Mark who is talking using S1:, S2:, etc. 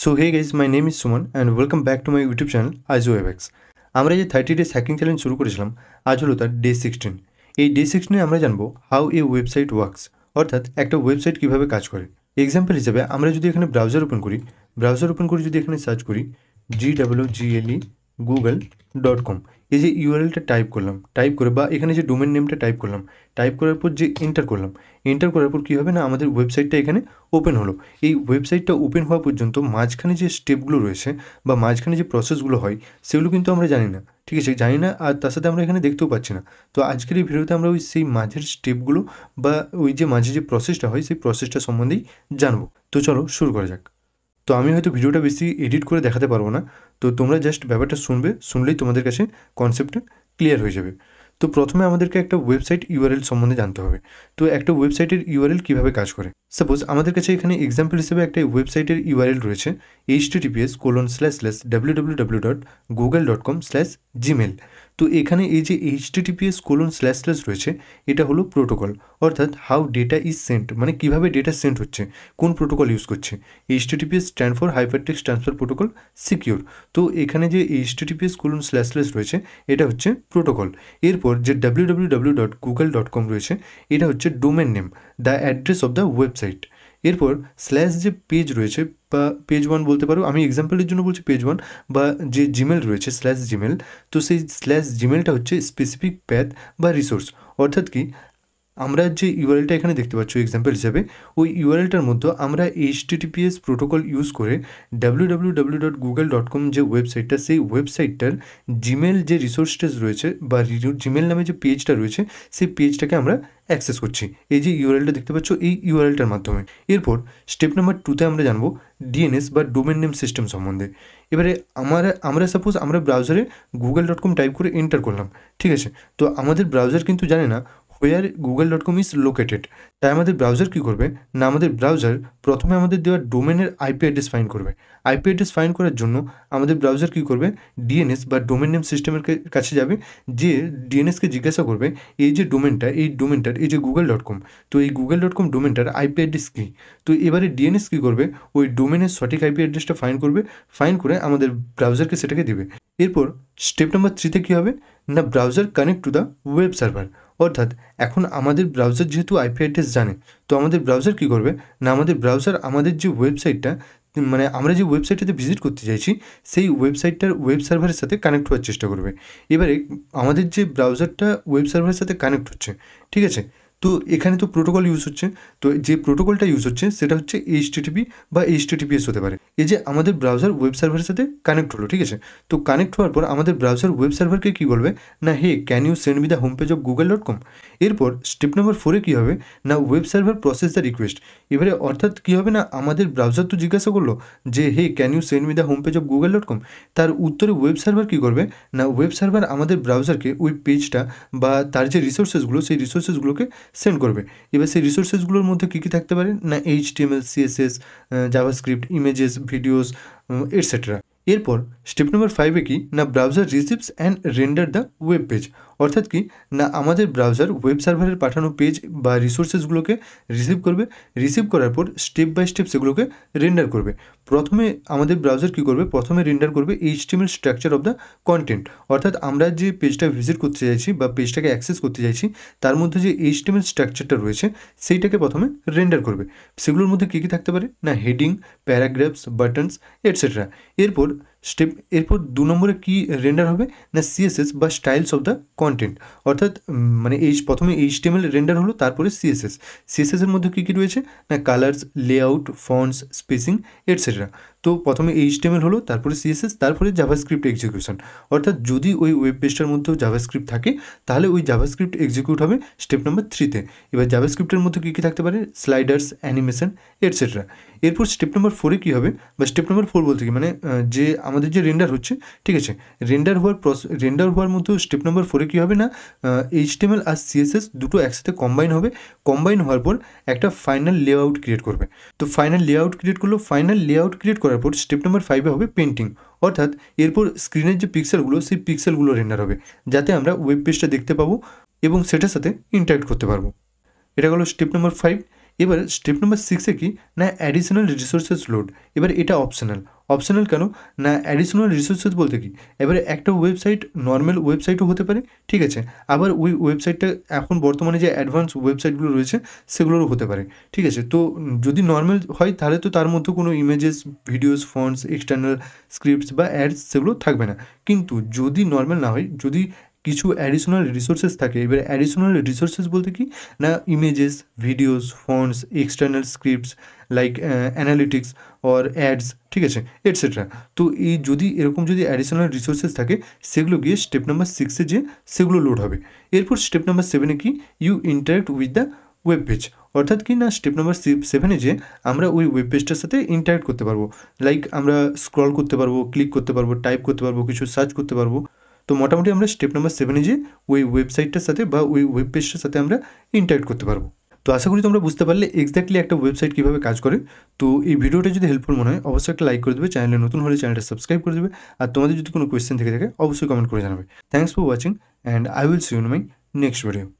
S1: So hey guys, my name is Suman and welcome back to my YouTube channel ISOFX. আমরা যে 30 days hacking challenge শুরু করেছিলাম আজ হলো তার ডে 16। এই ডে 16 আমরা জানবো হাউ এ ওয়েবসাইট ওয়ার্কস, অর্থাৎ একটা ওয়েবসাইট কিভাবে কাজ করে। এক্সাম্পল হিসেবে আমরা যদি এখানে ব্রাউজার ওপেন করি যদি এখানে সার্চ করি GWGLE google.com, এই যে ইউআরএলটা টাইপ করলাম, টাইপ করে বা এখানে যে ডোমেন নেমটা টাইপ করলাম, টাইপ করার পর যে এন্টার করলাম, এন্টার করার পর কী হবে না, আমাদের ওয়েবসাইটটা এখানে ওপেন হলো। এই ওয়েবসাইটটা ওপেন হওয়া পর্যন্ত মাঝখানে যে স্টেপগুলো রয়েছে বা মাঝখানে যে প্রসেসগুলো হয় সেগুলো কিন্তু আমরা জানি না, ঠিক আছে, জানি না, আর তার সাথে আমরা এখানে দেখতেও পাচ্ছি না। তো আজকের এই ভিডিওতে আমরা ওই সেই মাঝের স্টেপগুলো বা ওই যে মাঝে যে প্রসেসটা হয় সেই প্রসেসটা সম্বন্ধেই জানবো। তো চলো শুরু করা যাক। তো আমি হয়তো ভিডিওটা বেশি এডিট করে দেখাতে পারবো না, তো তোমরা জাস্ট ব্যাপারটা শুনলেই তোমাদের কাছে কনসেপ্টটা ক্লিয়ার হয়ে যাবে। তো প্রথমে আমাদেরকে একটা ওয়েবসাইট ইউআরএল সম্বন্ধে জানতে হবে। তো একটা ওয়েবসাইটের ইউআরএল কীভাবে কাজ করে, সাপোজ আমাদের কাছে এখানে এক্সাম্পল হিসেবে একটা ওয়েবসাইটের ইউআরএল রয়েছে https://www.google.com/gmail। তো এখানে এই যে https:// রয়েছে, এটা হলো প্রোটোকল, অর্থাৎ হাউ ডেটা ইজ সেন্ট, মানে কীভাবে ডেটা সেন্ট হচ্ছে, কোন প্রোটোকল ইউজ করছে। https stand for hypertext transfer protocol secure. তো এখানে যে https:// রয়েছে এটা হচ্ছে প্রোটোকল। এরপর যে www.google.com রয়েছে এটা হচ্ছে domain name, the address of the website. এরপর স্ল্যাশ যে পেজ রয়েছে বা পেজ 1 বলতে পারো, আমি এক্সাম্পলের জন্য বলছি পেজ 1, বা যে জিমেল রয়েছে /জিমেল, তো সেই /জিমেলটা হচ্ছে স্পেসিফিক প্যাথ বা রিসোর্স, অর্থাৎ কি আমরা যে ইউআরএলটা এখানে দেখতে পাচ্ছ এক্সাম্পল হিসাবে, ওই ইউআরএলটার মধ্যে আমরা https প্রোটোকল ইউজ করে www.google.com যে ওয়েবসাইটটা, সেই ওয়েবসাইটটার জিমেল যে রিসোর্সটা রয়েছে বা জিমেল নামে যে পেজটা রয়েছে সেই পেজটাকে আমরা অ্যাক্সেস করছি এই যে ইউআরএলটা দেখতে পাচ্ছ এই ইউআরএলটার মাধ্যমে। এরপর স্টেপ নাম্বার 2তে আমরা জানবো ডিএনএস বা ডোমেন নেম সিস্টেম সম্বন্ধে। এবারে আমরা সাপোজ আমরা ব্রাউজারে google.com টাইপ করে এন্টার করলাম, ঠিক আছে, তো আমাদের ব্রাউজার কিন্তু জানে না হোয়ার google.com ইজ লোকেটেড। তাই আমাদের ব্রাউজার কী করবে না, আমাদের ব্রাউজার প্রথমে আমাদের দেওয়া ডোমেনের আইপি অ্যাড্রেস ফাইন্ড করবে। আইপি অ্যাড্রেস ফাইন্ড করার জন্য আমাদের ব্রাউজার কী করবে, ডিএনএস বা ডোমেন নেম সিস্টেমের কাছে যাবে, যে ডিএনএসকে জিজ্ঞাসা করবে এই যে ডোমেনটার এই যে google.com, তো এই google.com ডোমেনটার আইপি অ্যাড্রেস কী। তো এবারে ডিএনএস কী করবে, ওই ডোমেনের সঠিক আইপি অ্যাড্রেসটা ফাইন্ড করে আমাদের ব্রাউজারকে সেটাকে দেবে। এরপর স্টেপ নাম্বার 3তে কী হবে না, browser connect to the web server, অর্থাৎ এখন আমাদের ব্রাউজার যেহেতু আইপি অ্যাড্রেস জানে, তো আমাদের ব্রাউজার কী করবে না, আমাদের ব্রাউজার আমাদের যে ওয়েবসাইটটা, মানে আমরা যে ওয়েবসাইটটাতে ভিজিট করতে চাইছি সেই ওয়েবসাইটটার ওয়েব সার্ভারের সাথে কানেক্ট হওয়ার চেষ্টা করবে। এবারে আমাদের যে ব্রাউজারটা ওয়েব সার্ভারের সাথে কানেক্ট হচ্ছে, ঠিক আছে, তো এখানে তো প্রোটোকল ইউজ হচ্ছে, তো যে প্রোটোকলটা ইউজ হচ্ছে সেটা হচ্ছে HTTP বা HTTPS হতে পারে। এই যে আমাদের ব্রাউজার ওয়েব সার্ভারের সাথে কানেক্ট হলো, ঠিক আছে, তো কানেক্ট হওয়ার পর আমাদের ব্রাউজার ওয়েব সার্ভারকে কী বলবে না, hey can you send me the home page of google.com। এরপর স্টেপ নাম্বার 4-এ কী হবে না, web server process the request. এবারে অর্থাৎ কী হবে না, আমাদের ব্রাউজার তো জিজ্ঞাসা করলো যে hey can you send me the home page of google.com, তার উত্তরে ওয়েব সার্ভার কী করবে না, ওয়েব সার্ভার আমাদের ব্রাউজারকে ওই পেজটা বা তার যে রিসোর্সেসগুলো সেই রিসোর্সেসগুলোকে সেন্ড করবে। এবার সেই রিসোর্সেসগুলোর মধ্যে কী কী থাকতে পারে না, HTML, CSS, JavaScript, images, videos, etcetera. এরপর স্টেপ নাম্বার 5-এ কি না, browser receives and render the web page, অর্থাৎ কি না আমাদের ব্রাউজার ওয়েব সার্ভারের পাঠানো পেজ বা রিসোর্সেসগুলোকে রিসিভ করার পর স্টেপ বাই স্টেপ সেগুলোকে রেন্ডার করবে। প্রথমে আমাদের ব্রাউজার কী করবে, প্রথমে রেন্ডার করবে HTML structure of the content, অর্থাৎ আমরা যে পেজটা ভিজিট করতে চাইছি বা পেজটাকে অ্যাক্সেস করতে চাইছি তার মধ্যে যে HTML স্ট্রাকচারটা রয়েছে সেইটাকে প্রথমে রেন্ডার করবে। সেগুলোর মধ্যে কী কী থাকতে পারে না, হেডিং, প্যারাগ্রাফস, বাটনস, এটসেট্রা। এরপর 2 নম্বরে কি রেন্ডার হবে না, CSS বা স্টাইলস অফ দ্য কন্টেন্ট, অর্থাৎ মানে প্রথমে HTML রেন্ডার হলো, তারপরে CSS এর মধ্যে কী কী রয়েছে না, colours, layout, fonts, spacing, etcetera. তো প্রথমে HTML হলো, তারপরে CSS, তারপরে জাভাস্ক্রিপ্ট এক্সিকিউশন, অর্থাৎ যদি ওই ওয়েব পেজটার মধ্যেও জাভাস্ক্রিপ্ট থাকে তাহলে ওই জাভাস্ক্রিপ্ট এক্সিকিউট হবে স্টেপ নাম্বার 3-তে। এবার জাভাস্ক্রিপ্টের মধ্যে কী কী থাকতে পারে, স্লাইডার্স, অ্যানিমেশন, এটসেট্রা। এরপর স্টেপ নাম্বার 4-এ কী হবে বা স্টেপ নাম্বার 4 বলতে কি মানে যে আমাদের যে রেন্ডার হচ্ছে, ঠিক আছে, রেন্ডার হওয়ার মধ্যেও স্টেপ নাম্বার 4-এ কী হবে না, HTML আর CSS দুটো একসাথে কম্বাইন হওয়ার পর একটা ফাইনাল লেআউট ক্রিয়েট করবে। তো ফাইনাল লেআউট ক্রিয়েট করার পর স্টেপ নাম্বার 5-এ হবে পেন্টিং, অর্থাৎ এরপর স্ক্রিনের যে পিক্সেলগুলো সেই পিক্সেলগুলো রেন্ডার হবে যাতে আমরা ওয়েব পেজটা দেখতে পাবো এবং সেটার সাথে ইন্টারেক্ট করতে পারবো। এটা হলো স্টেপ নাম্বার 5। এবার স্টেপ নাম্বার 6-এ কি না অ্যাডিশনাল রিসোর্সেস লোড। এবার এটা অপশনাল কেন না অ্যাডিশনাল রিসোর্সেস বলতে কি এবারে একটা ওয়েবসাইট নর্মাল ওয়েবসাইটও হতে পারে, ঠিক আছে, আবার ওই ওয়েবসাইটটা এখন বর্তমানে যে অ্যাডভান্স ওয়েবসাইটগুলো রয়েছে সেগুলোরও হতে পারে, ঠিক আছে। তো যদি নর্মাল হয় তাহলে তো তার মধ্যে কোনো images, videos, fonts, external scripts বা অ্যাডস সেগুলো থাকবে না। কিন্তু যদি নর্মাল না হয়, যদি কিছু অ্যাডিশনাল রিসোর্সেস থাকে, এবার অ্যাডিশনাল রিসোর্সেস বলতে কি না images, videos, fonts, external scripts like analytics or ads, ঠিক আছে, এটসেট্রা। তো এই যদি এরকম যদি অ্যাডিশনাল রিসোর্সেস থাকে সেগুলো গিয়ে স্টেপ নাম্বার 6-এ যে সেগুলো লোড হবে। এরপর স্টেপ নাম্বার 7-এ কি you interact with the web page, অর্থাৎ কি না স্টেপ নাম্বার 7-এ যে আমরা ওই ওয়েব পেজটার সাথে ইন্টারাক্ট করতে পারবো, লাইক আমরা স্ক্রল করতে পারবো, ক্লিক করতে পারবো, টাইপ করতে পারবো, কিছু সার্চ করতে পারবো। তো মোটামুটি আমরা স্টেপ নাম্বার 7-এ যে ওই ওয়েবসাইটটার সাথে বা ওই ওয়েব পেজটার সাথে আমরা ইন্টারাক্ট করতে পারবো। তো আশা করি তোমরা বুঝতে পারলে এক্স্যাক্টলি একটা ওয়েবসাইট কীভাবে কাজ করে। তো এই ভিডিওটা যদি হেল্পফুল মনে হয় অবশ্যই একটা লাইক করে দেবে, চ্যানেলে নতুন হলে চ্যানেলটা সাবস্ক্রাইব করে দেবে, আর তোমাদের যদি কোনো কোয়েশ্চেন থেকে থাকে অবশ্যই কমেন্ট করে জানাবে। Thanks for watching and I will see you in my next video.